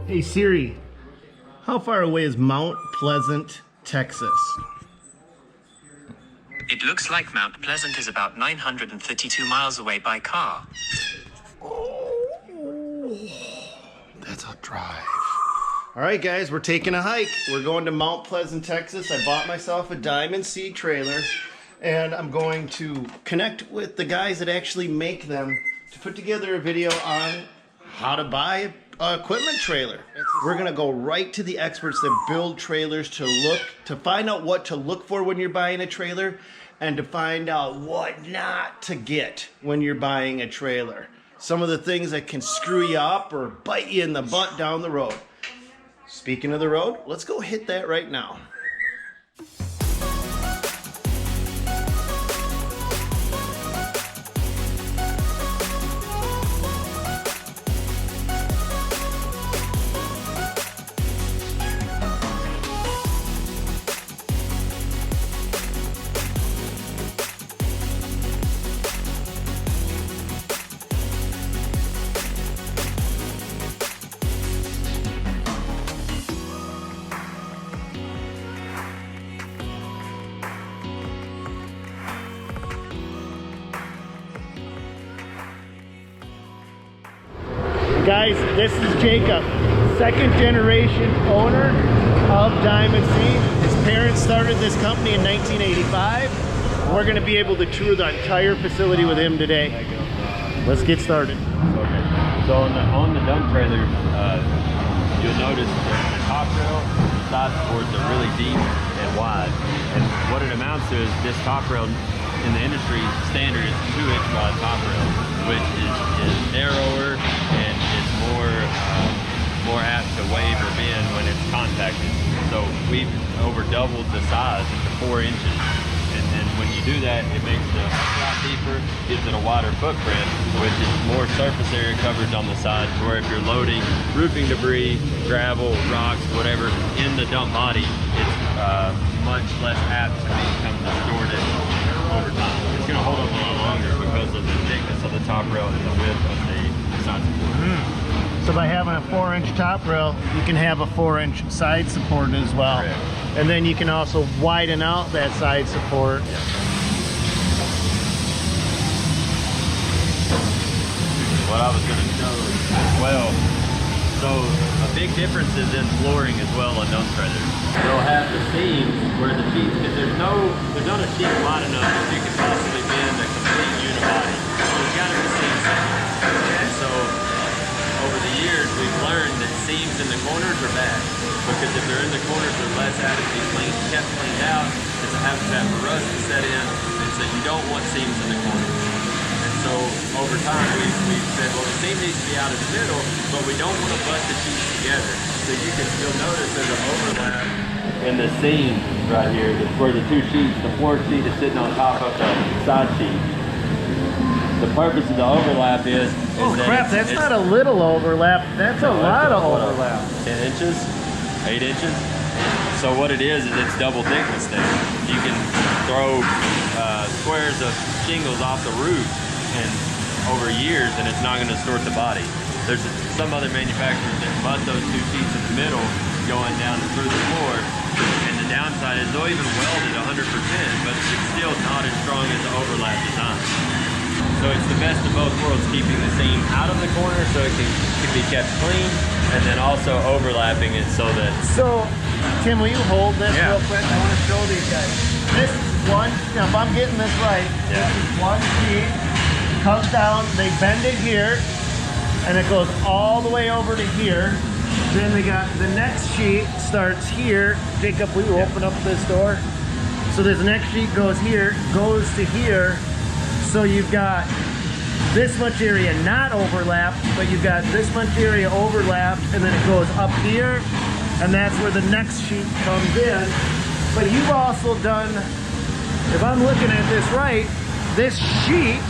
Hey Siri, how far away is Mount Pleasant, Texas? It looks like Mount Pleasant is about 932 miles away by car. That's a drive. All right, guys, we're taking a hike. We're going to Mount Pleasant, Texas. I bought myself a Diamond C trailer, and I'm going to connect with the guys that actually make them to put together a video on how to buy an equipment trailer. We're gonna go right to the experts that build trailers to find out what to look for when you're buying a trailer and to find out what not to get when you're buying a trailer. Some of the things that can screw you up or bite you in the butt down the road. Speaking of the road, let's go hit that right now. Guys, this is Jacob, second generation owner of Diamond C. His parents started this company in 1985. We're going to be able to tour the entire facility with him today. Let's get started. Okay. So on the dump trailer, you'll notice the top rail, the side supports are really deep and wide. And what it amounts to is this top rail in the industry standard is 2-inch wide top rail, which is narrower and is more apt to wave or bend when it's contacted. So we've over doubled the size to 4 inches. And then when you do that, it makes the lot deeper, gives it a wider footprint, which is more surface area coverage on the side, to where if you're loading roofing debris, gravel, rocks, whatever, in the dump body, it's much less apt to become distorted over time. It's going to hold up a lot longer because of the thickness of the top rail and the width of the side support. So by having a 4-inch top rail, you can have a 4-inch side support as well. Correct. And then you can also widen out that side support. Yeah. What I was going to show as well, so a big difference is in flooring as well on dump trailers. They'll have the seams where the sheets, because there's not a sheet wide enough that you can possibly bend a complete unibody. There's got to be seams there. And so over the years, we've learned that seams in the corners are bad, because if they're in the corners, they're less apt to be kept cleaned out. It's a habitat for rust to set in, and so you don't want seams in the corners. And so over time, we've said, well, the seam needs to be out in the middle, but we don't want to butt the sheets together. So you'll notice there's an overlap in the seam right here. That's where the two sheets, the floor sheet is sitting on top of the side sheet. The purpose of the overlap is Oh crap, that's not a little overlap, that's a lot of overlap. 10 inches, 8 inches. So what it is it's double thickness there. You can throw squares of shingles off the roof and over years and it's not going to distort the body. There's some other manufacturers that butt those two sheets in the middle going down through the floor, and the downside is they'll even weld it 100%, but it's still not as strong as the overlap design. So it's the best of both worlds, keeping the seam out of the corner so it can be kept clean, and then also overlapping it so that... So, Tim, will you hold this real quick? I want to show these guys. This is one, now if I'm getting this right, this is one sheet, comes down, they bend it here, and it goes all the way over to here. Then they got the next sheet starts here. Jacob, will you open up this door? So this next sheet goes here, goes to here. So you've got this much area not overlapped, but you've got this much area overlapped, and then it goes up here, and that's where the next sheet comes in. But you've also done, if I'm looking at this right, this sheet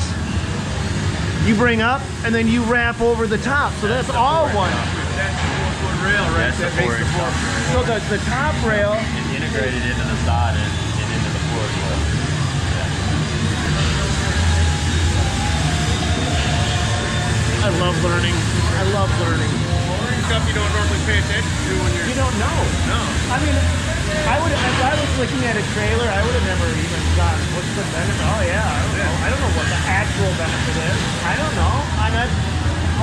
you bring up and then you wrap over the top, so that's all one. That's the 4-foot rail, right? That's the 4-inch top rail. So the top rail It's integrated into the side and into the floor as well. I love learning. I love learning. Stuff you don't normally pay attention to when you're... You don't know. No. I mean, if I was looking at a trailer, I would have never even gone, what's the benefit? Oh yeah, I don't know. I don't know what the actual benefit is. I don't know. I've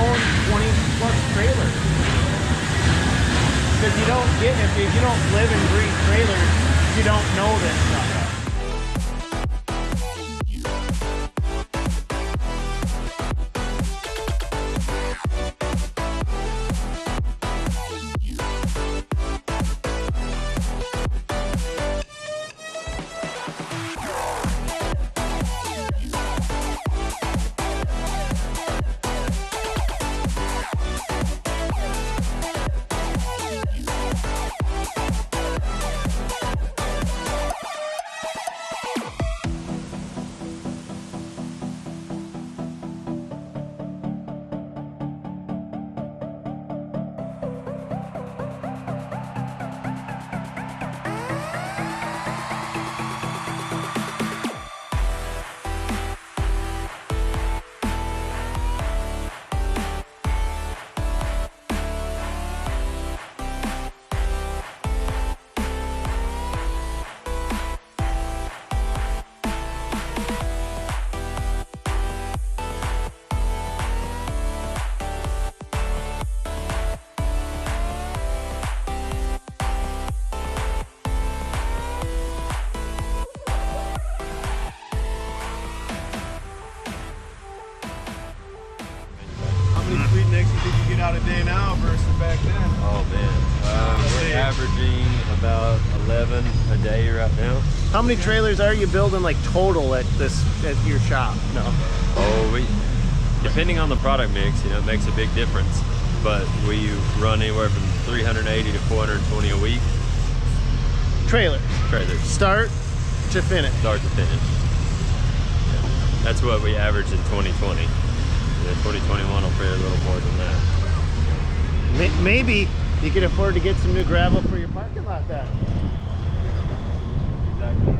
owned 20 plus trailers. Because you don't get, if you don't live and breathe trailers, you don't know this stuff. Fleet next you think you get out a day now versus back then? Oh man, we're averaging about 11 a day right now. How many trailers are you building like total at your shop? No. Oh, depending on the product mix, you know, it makes a big difference. But we run anywhere from 380 to 420 a week. Trailers. Start to finish. Start to finish. Yeah. That's what we averaged in 2020. Yeah, 2021 will be a little more than that. Maybe you can afford to get some new gravel for your parking lot then. Exactly.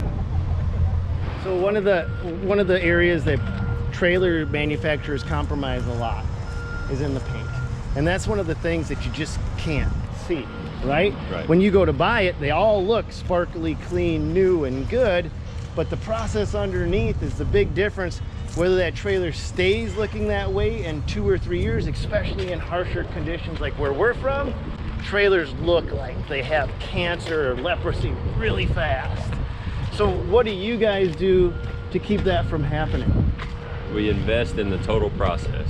So one of the areas that trailer manufacturers compromise a lot is in the paint. And that's one of the things that you just can't see, right? Right. When you go to buy it, they all look sparkly, clean, new, and good, but the process underneath is the big difference. Whether that trailer stays looking that way in 2 or 3 years, especially in harsher conditions like where we're from, trailers look like they have cancer or leprosy really fast. So what do you guys do to keep that from happening? We invest in the total process.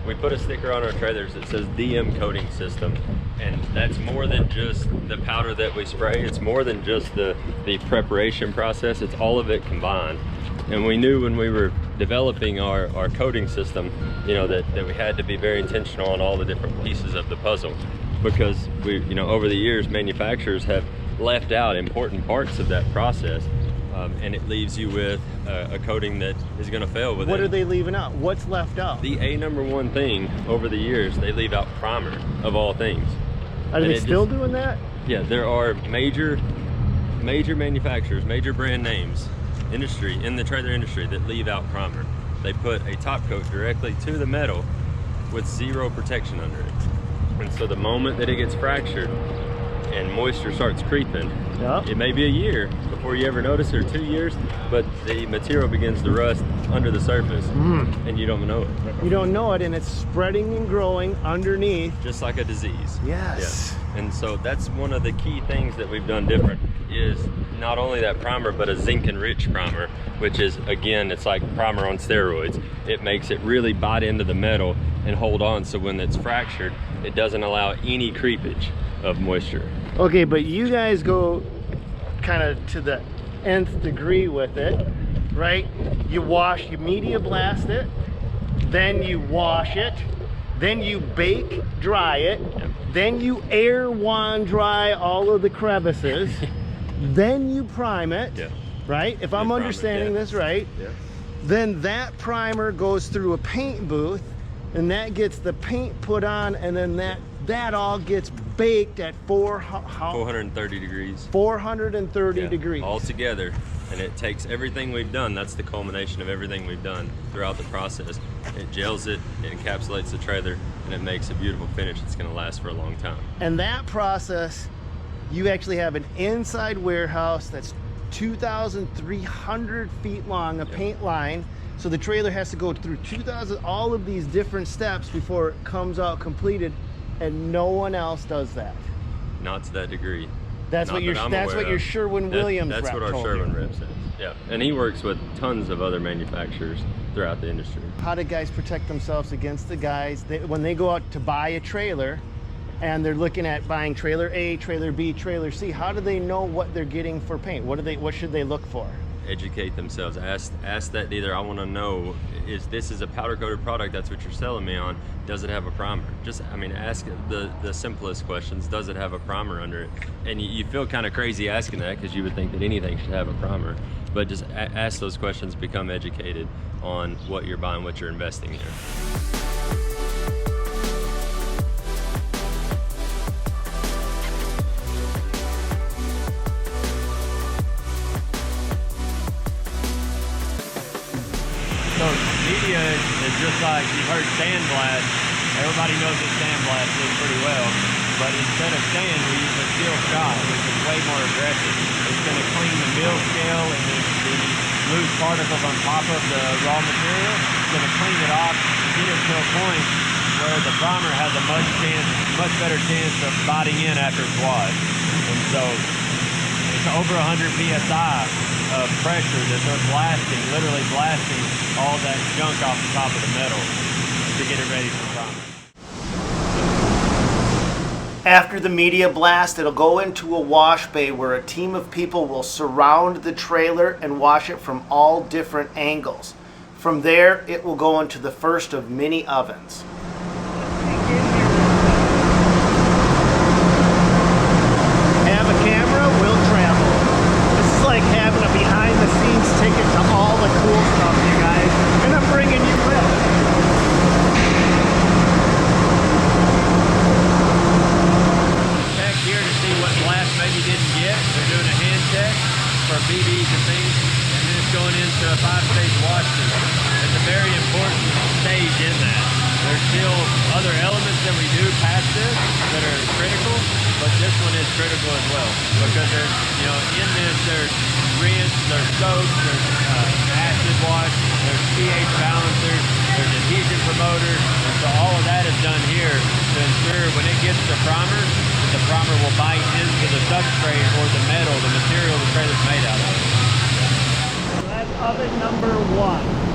We put a sticker on our trailers that says DM coating system, and that's more than just the powder that we spray. It's more than just the preparation process. It's all of it combined. And we knew when we were developing our coating system, you know, that we had to be very intentional on all the different pieces of the puzzle, because we, you know, over the years, manufacturers have left out important parts of that process, and it leaves you with a coating that is going to fail with it. What are they leaving out? What's left out? The number one thing over the years, they leave out primer of all things. Are they still doing that? Yeah, there are major manufacturers, major brand names in the trailer industry that leave out primer. They put a top coat directly to the metal with zero protection under it. And so the moment that it gets fractured and moisture starts creeping, yep. It may be a year before you ever notice it, or 2 years, but the material begins to rust under the surface, and you don't know it. You don't know it, and it's spreading and growing underneath. Just like a disease. Yes. Yeah. And so that's one of the key things that we've done different, is not only that primer, but a zinc enriched primer, which is, again, it's like primer on steroids. It makes it really bite into the metal and hold on, so when it's fractured, it doesn't allow any creepage of moisture. Okay, but you guys go kind of to the nth degree with it, right? You media blast it, then you wash it, then you bake dry it, then you air wand dry all of the crevices, then you prime it, right? If I'm understanding this right, then that primer goes through a paint booth, and that gets the paint put on, and then that all gets baked at 430 degrees. 430 degrees. All together. And it takes everything we've done. That's the culmination of everything we've done throughout the process. It gels it, it encapsulates the trailer, and it makes a beautiful finish that's gonna last for a long time. And that process, you actually have an inside warehouse that's 2,300 feet long, a paint line. So the trailer has to go through all of these different steps before it comes out completed, and no one else does that. Not to that degree. That's what your Sherwin-Williams That's rep what our told Sherwin you. rep says. Yeah, and he works with tons of other manufacturers throughout the industry. How do guys protect themselves against the guys when they go out to buy a trailer and they're looking at buying trailer A, trailer B, trailer C? How do they know what they're getting for paint? What should they look for? Educate themselves. Ask that dealer. I want to know, is this a powder coated product? That's what you're selling me on. Does it have a primer? Ask the simplest questions. Does it have a primer under it? And you feel kind of crazy asking that, because you would think that anything should have a primer. But just ask those questions. Become educated on what you're buying, what you're investing in. So media is just like, you've heard sandblast. Everybody knows what sandblast is pretty well. But instead of sand, we use a steel shot, which is way more aggressive. It's going to clean the mill scale and the loose particles on top of the raw material. It's going to clean it off and get it to a point where the primer has a much better chance of biting in after it's washed. And so it's over 100 psi of pressure that they're blasting, literally blasting all that junk off the top of the metal to get it ready for primer. After the media blast, it'll go into a wash bay where a team of people will surround the trailer and wash it from all different angles. From there, it will go into the first of many ovens. Have a camera, we'll travel. This is like having a behind-the-scenes ticket to all the cool stuff, you guys, and I'm bringing you with. Check here to see what blast maybe you didn't get. They're doing a hand check for BBs and things, and then it's going into a 5-stage wash system. It's a very important stage in that. There's still other elements that we do past this that are critical, but this one is critical as well, because there's, in this there's rinse, there's soaks, there's acid wash, there's pH balancers, there's adhesion promoters, and so all of that is done here to ensure when it gets to primer, that the primer will bite into the substrate or the metal, the material the trailer's made out of. So that's oven number 1.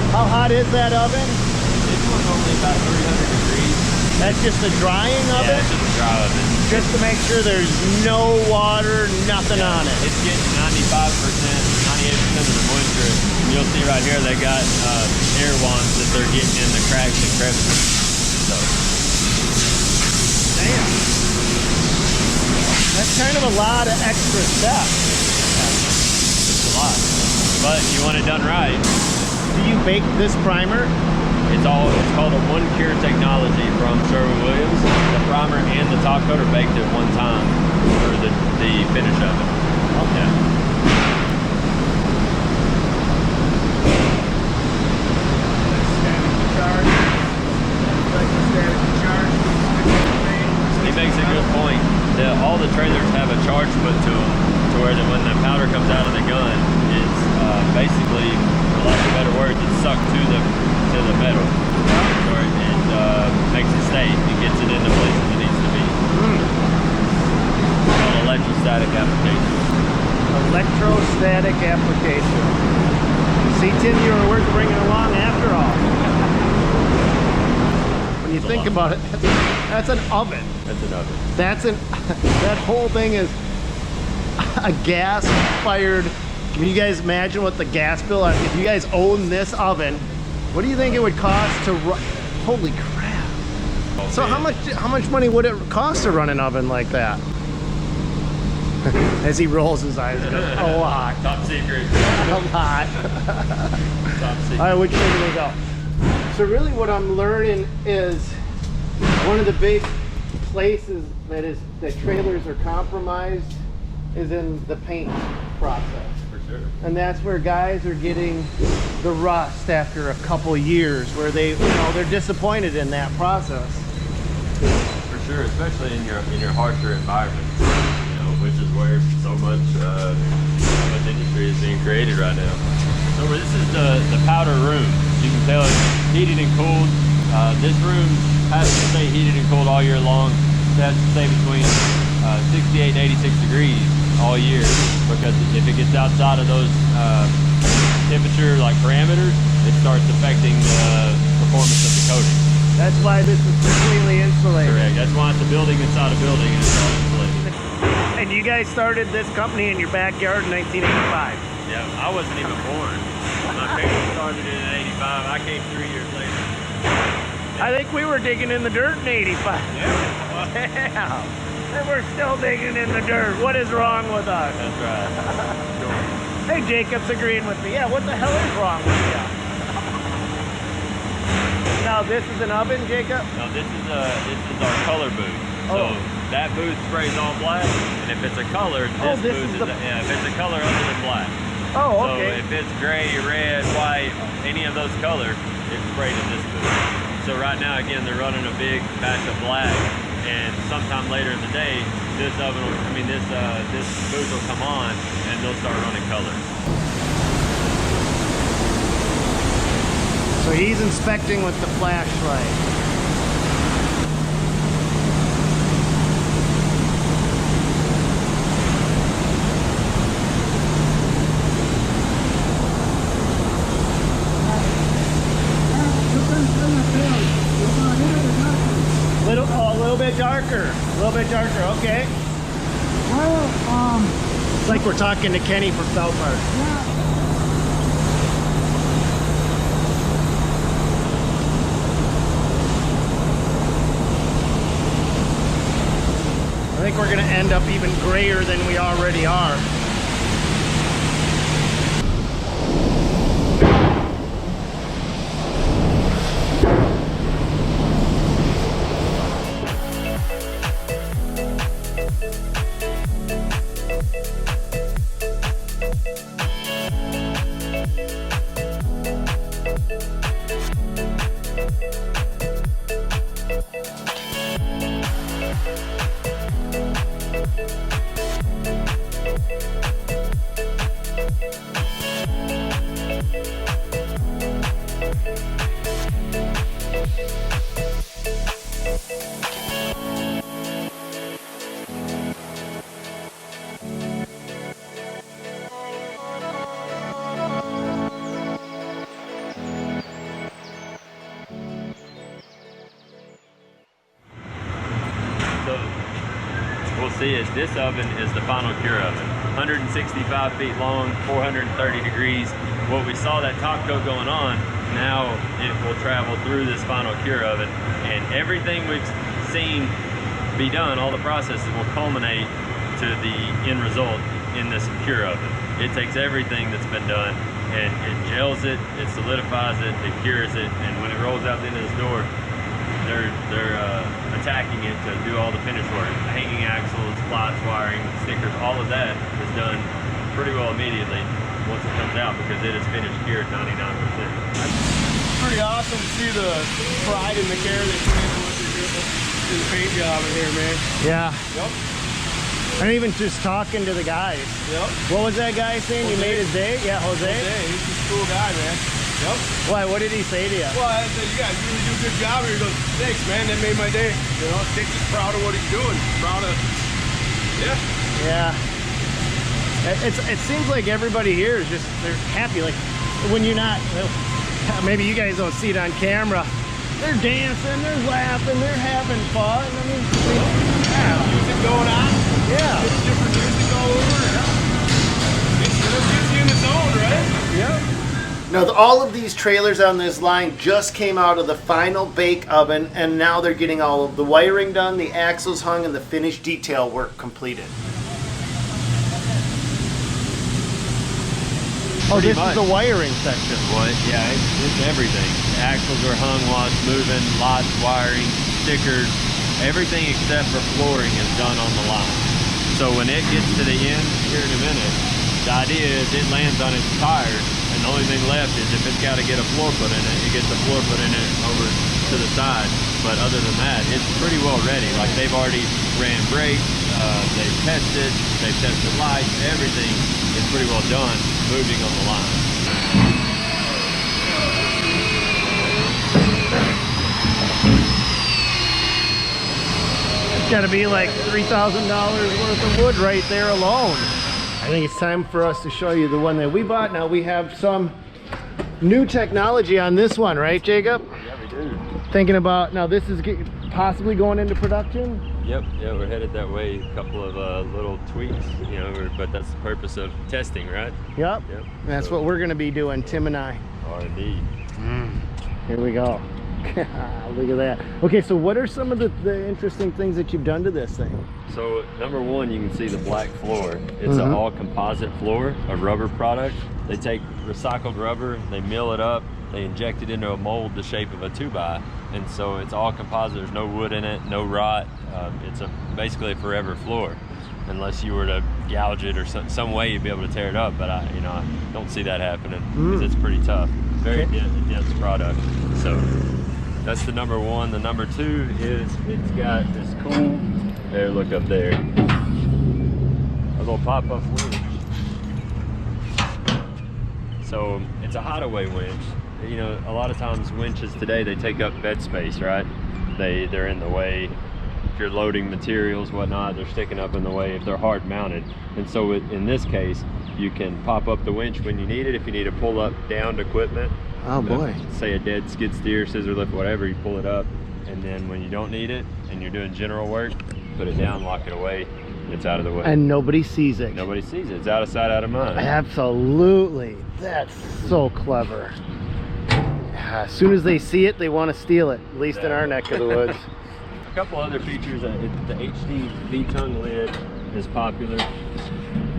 How hot is that oven? This one's only about 300 degrees. That's just a drying oven? Yeah, it's just a dry oven. Just to make sure there's no water, nothing on it. It's getting 95%, 98% of the moisture. You'll see right here they got air wands that they're getting in the cracks and crevices. So. Damn. That's kind of a lot of extra steps. It's a lot. But you want it done right. Do you bake this primer? It's called a one cure technology from Sherwin-Williams. The primer and the top coat are baked at one time for the finish of it. Okay. He makes a good point that all the trailers have a charge put to them, to where that when the powder comes out of the gun, it's basically, for lack of better words, it's sucked to the metal. So it makes it stay. It gets it in the places it needs to be. It's called electrostatic application. Electrostatic application. See, Tim, you were worth bringing along after all. When you think about it, that's an oven. That's an oven. That whole thing is a gas-fired Can you guys imagine what the gas bill, if you guys own this oven, what do you think it would cost to run? Holy crap. So how much money would it cost to run an oven like that? As he rolls his eyes, he goes, a lot. Top secret. A lot. Top secret. All right, which way do we go? So really what I'm learning is one of the big places that trailers are compromised is in the paint process. For sure. And that's where guys are getting the rust after a couple years, where they're disappointed in that process. For sure, especially in your harsher environments, which is where so much industry is being created right now. So this is the powder room. You can tell it's heated and cooled. This room has to stay heated and cooled all year long. It has to stay between 68 and 86 degrees all year, because if it gets outside of those temperature parameters, it starts affecting the performance of the coating. That's why this is completely insulated. Correct. That's why it's a building inside a building and it's all insulated. And you guys started this company in your backyard in 1985. Yeah, I wasn't even born. My parents started it in 85. I came 3 years later. I think we were digging in the dirt in 85. Yeah. Yeah. And we're still digging in the dirt. What is wrong with us? That's right. Hey, Jacob's agreeing with me. Yeah, what the hell is wrong with you? Now, this is an oven, Jacob? No, this is our color booth. Oh. So that booth sprays all black, and if it's a color, this booth is if it's a color other than black. Oh, okay. So if it's gray, red, white, any of those colors, it's sprayed in this booth. So right now, again, they're running a big batch of black, and sometime later in the day, this booth will come on, and they'll start running color. So he's inspecting with the flashlight. A little bit darker, okay. Well, It's like we're talking to Kenny from South Park. yeah. I think we're gonna end up even grayer than we already are. We'll see is this oven is the final cure oven. 165 feet long, 430 degrees. What we saw that top coat going on, now it will travel through this final cure oven, and everything we've seen be done, all the processes will culminate to the end result in this cure oven. It takes everything that's been done and it gels it, it solidifies it, it cures it, and when it rolls out the end of this door, they're attacking it to do all the finish work. Hanging axles, plots, wiring, stickers, all of that is done pretty well immediately once it comes out, because it is finished cured 99%. Pretty awesome to see the pride and the care they put into what they're doing in the paint job in here, man. Yeah. Yep. And even just talking to the guys. Yep. What was that guy saying? Jose. You made his day? Yeah, Jose? Hey, he's a cool guy, man. Yep. Why? What did he say to you? Well, I said, you guys really do a good job here. He goes, thanks, man. That made my day. You know, Dick's just proud of what he's doing. Proud of, yeah. Yeah. It seems like everybody here is just, they're happy. Like when you're not, maybe you guys don't see it on camera. They're dancing, they're laughing, they're having fun. I mean, yeah. Music going on. Yeah. It's different music all over. Yeah. It gets you in the Yep. Now, all of these trailers on this line just came out of the final bake oven, and now they're getting all of the wiring done, the axles hung, and the finished detail work completed. Oh, Pretty this much. is the wiring section. Well, yeah, it's everything. The axles are hung while it's moving, lots, wiring, stickers, everything except for flooring is done on the line. So when it gets to the end here in a minute, the idea is it lands on its tires, and the only thing left is if it's got to get a floor put in it, it gets a floor put in it over to the side. But other than that, it's pretty well ready. Like they've already ran brakes, they've tested lights, everything is pretty well done moving on the line. It's got to be like $3,000 worth of wood right there alone. I think it's time for us to show you the one that we bought. Now we have some new technology on this one, right, Jacob? Yeah, we do. Thinking about, now this is possibly going into production? Yep, yeah, we're headed that way. A couple of little tweaks, you know, but that's the purpose of testing, right? Yep. Yep. That's So, what we're going to be doing, Tim and I. R&D. Here we go. Look at that. Okay, so what are some of the interesting things that you've done to this thing? So number one, you can see the black floor. It's an all composite floor, a rubber product. They take recycled rubber, they mill it up, they inject it into a mold the shape of a 2x, and so it's all composite. There's no wood in it, no rot. It's basically a forever floor, unless you were to gouge it or some way you'd be able to tear it up. But I don't see that happening because it's pretty tough, very dense product. So that's the number one. The number two is it's got this cool. There, look up there. A little pop-up winch. So it's a hideaway winch. You know, a lot of times winches today, they take up bed space, right? They're in the way. If you're loading materials, whatnot, they're sticking up in the way if they're hard mounted. And so in this case, you can pop up the winch when you need it. If you need to pull up downed equipment, Oh boy. say a dead skid steer, scissor lift, whatever, you pull it up. And then when you don't need it and you're doing general work, put it down, lock it away, it's out of the way. And nobody sees it. Nobody sees it. It's out of sight, out of mind. Absolutely. That's so clever. As soon as they see it, they want to steal it, at least in our neck of the woods. A couple other features, the HD V-tongue lid is popular,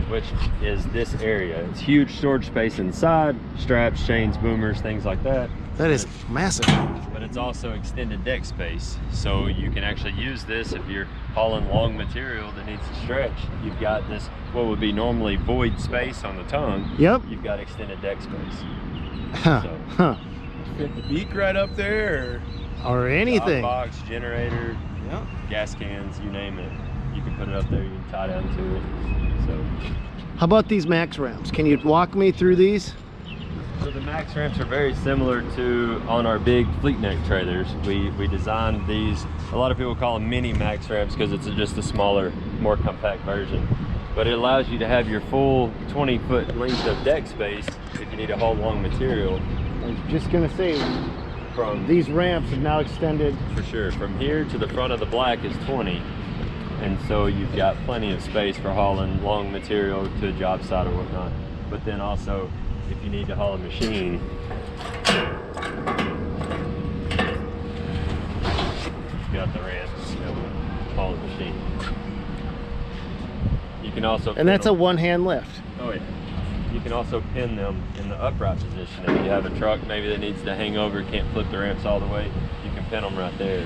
which is this area. It's huge storage space inside, straps, chains, boomers, things like that. That is massive. But it's also extended deck space. So you can actually use this if you're hauling long material that needs to stretch. You've got this, what would be normally void space on the tongue. Yep. You've got extended deck space. Huh. So, Huh. Fit the beak right up there. Or anything. box, generator, Yep. gas cans, you name it. You can put it up there, you can tie down to it. So How about these max ramps? Can you walk me through these? the max ramps are very similar to on our big fleet neck trailers. We designed these, a lot of people call them mini max ramps because it's just a smaller, more compact version. But it allows you to have your full 20-foot length of deck space if you need to haul long material. I was just gonna say, From these ramps have now extended. For sure, from here to the front of the black is 20. And so you've got plenty of space for hauling long material to a job site or whatnot. But then also, if you need to haul a machine, you got the ramps to be able to haul a machine. You can also And that's a pin them- one-hand lift. Oh yeah. You can also pin them in the upright position. If you have a truck maybe that needs to hang over, can't flip the ramps all the way, you can pin them right there.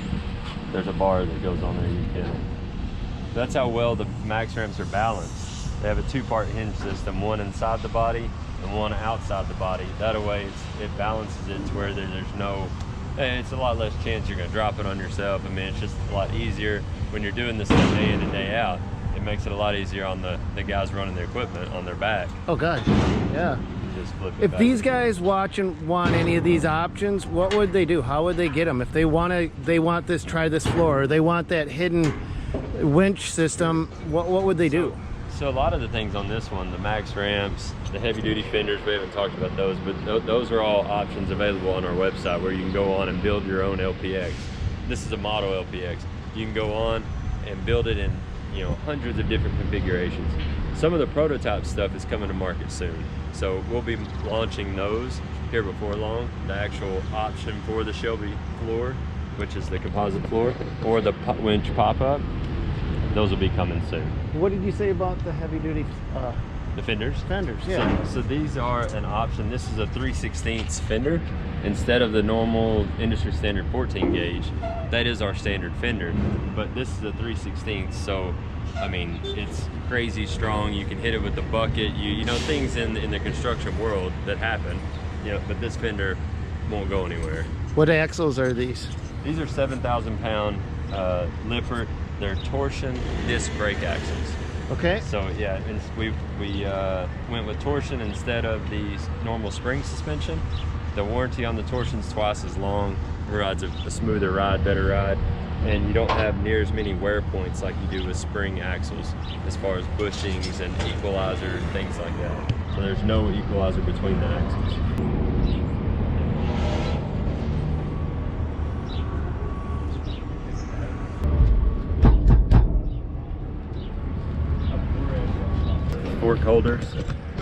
There's a bar that goes on there, you can pin them. That's how well the max ramps are balanced. They have a two-part hinge system, one inside the body and one outside the body. That way it balances it to where there's no, it's a lot less chance you're gonna drop it on yourself. I mean, it's just a lot easier when you're doing this day in and day out. It makes it a lot easier on the guys running the equipment on their back. Oh God, yeah. You just flip it If back. these guys watching want any of these options, what would they do? How would they get them? If they want this, try this floor, or they want that hidden winch system, what would they do? So a lot of the things on this one, the max ramps, the heavy duty fenders, we haven't talked about those, but those are all options available on our website where you can go on and build your own LPX. This is a model LPX. You can go on and build it in, you know, hundreds of different configurations. Some of the prototype stuff is coming to market soon. So we'll be launching those here before long. The actual option for the Shelby floor, which is the composite floor, or the winch pop-up, those will be coming soon. What did you say about the heavy duty The fenders? fenders? Yeah. So these are an option. This is a 3/16 fender instead of the normal industry standard 14 gauge. That is our standard fender, but this is a 3/16. So, I mean, it's crazy strong. You can hit it with the bucket. You know things in the construction world that happen. You know, but this fender won't go anywhere. What axles are these? These are 7,000-pound Lippert. They're torsion disc brake axles. Okay. So yeah, we went with torsion instead of the normal spring suspension. The warranty on the torsion's twice as long. Rides a smoother ride, better ride, and you don't have near as many wear points like you do with spring axles as far as bushings and equalizer and things like that. So there's no equalizer between the axles. Fork holders.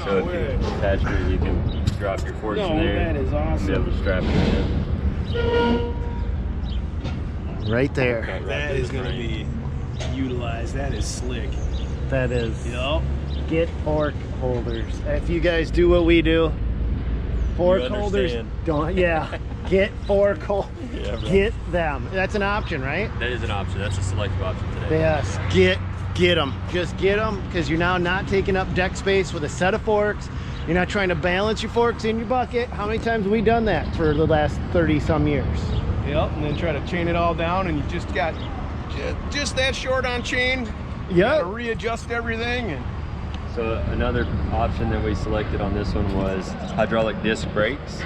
So if you attach it, you can drop your forks in there. That is awesome. Be able to strap it in. Right there. Right That to is the going to frame. be utilized. That is slick. That is. Yup. Get fork holders. If you guys do what we do, fork You holders understand. don't. Yeah. Get fork holders. Yeah, bro. Get them. That's an option, right? That is an option. That's a selective option today. Yes. Get them. Just get them, because you're now not taking up deck space with a set of forks. You're not trying to balance your forks in your bucket. How many times have we done that for the last 30 some years? Yep. And then try to chain it all down, and you just got just that short on chain. You got to Yep. readjust everything. And So another option that we selected on this one was hydraulic disc brakes.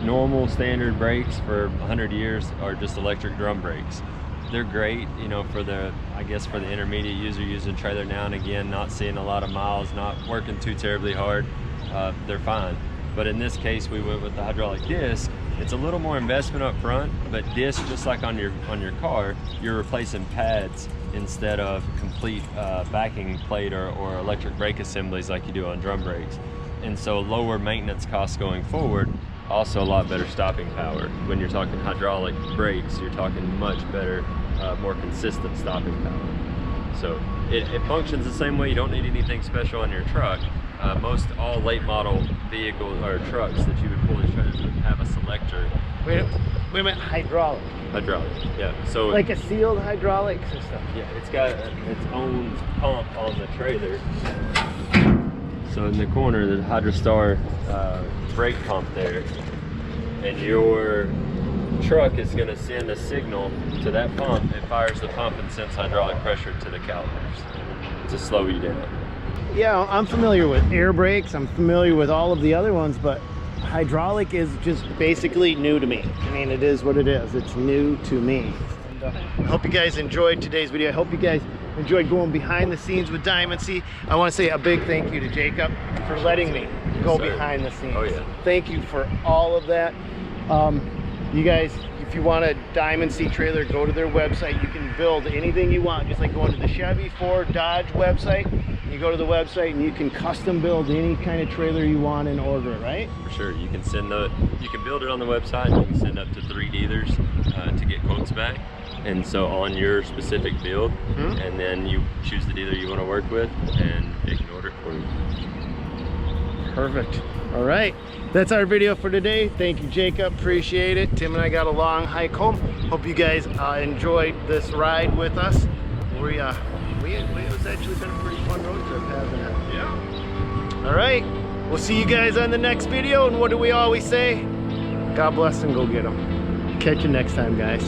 Normal standard brakes for 100 years are just electric drum brakes. They're great, you know, for the, I guess for the intermediate user using a trailer now and again, not seeing a lot of miles, not working too terribly hard, they're fine. But in this case, we went with the hydraulic disc. It's a little more investment up front, but disc, just like on your car, you're replacing pads instead of complete backing plate or electric brake assemblies like you do on drum brakes. And so lower maintenance costs going forward, also a lot better stopping power. When you're talking hydraulic brakes, you're talking much better, more consistent stopping power. So it functions the same way. You don't need anything special on your truck. Most all late model vehicles or trucks that you would pull these trailers would have a selector. Wait a minute. Hydraulic. Hydraulic, yeah. So Like a sealed hydraulic system. yeah, it's got its own pump on the trailer. So in the corner, there's a Hydrostar brake pump there, and your truck is going to send a signal to that pump. It fires the pump and sends hydraulic pressure to the calipers to slow you down. Yeah, I'm familiar with air brakes. I'm familiar with all of the other ones, but hydraulic is just basically new to me. I mean, it is what it is. It's new to me. And, I hope you guys enjoyed today's video. I hope you guys enjoyed going behind the scenes with Diamond C. I want to say a big thank you to Jacob for letting me go sir. behind the scenes. Oh, yeah. Thank you for all of that. You guys, if you want a Diamond C trailer, go to their website. You can build anything you want, just like going to the Chevy, Ford, Dodge website. You go to the website and you can custom build any kind of trailer you want and order it, right? For sure, you can build it on the website. You can send up to 3 dealers to get quotes back, and so on your specific build, and then you choose the dealer you want to work with, and they can order it for you. Perfect. All right, that's our video for today. Thank you, Jacob. Appreciate it. Tim and I got a long hike home. Hope you guys enjoyed this ride with us. It's actually been a pretty fun road trip, hasn't it? yeah. All right, we'll see you guys on the next video. And what do we always say? God bless and go get them. Catch you next time, guys.